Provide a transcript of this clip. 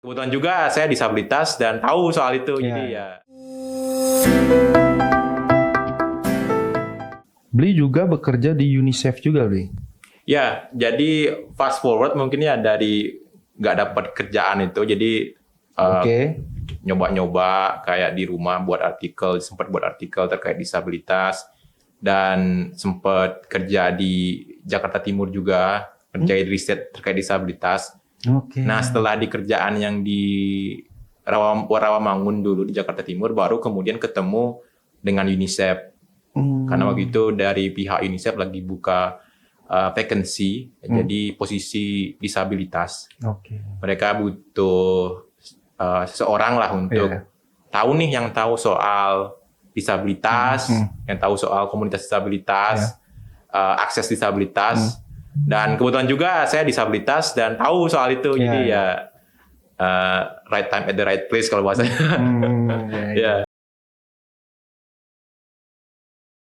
Kebetulan juga saya disabilitas dan tahu soal itu, jadi ya. Beli juga bekerja di UNICEF juga, Beli? Ya, jadi fast forward mungkin ya dari nggak dapat kerjaan itu, jadi nyoba-nyoba kayak di rumah sempat buat artikel terkait disabilitas, dan sempat kerja di Jakarta Timur juga, kerja di riset terkait disabilitas. Nah, setelah di kerjaan yang di Rawamangun dulu di Jakarta Timur, baru kemudian ketemu dengan UNICEF. Karena waktu itu dari pihak UNICEF lagi buka vacancy, jadi posisi disabilitas. Mereka butuh seseorang lah untuk tahu nih, yang tahu soal disabilitas, yang tahu soal komunitas disabilitas, akses disabilitas. Dan kebetulan juga saya disabilitas dan tahu soal itu, jadi ya right time at the right place kalau bahasanya.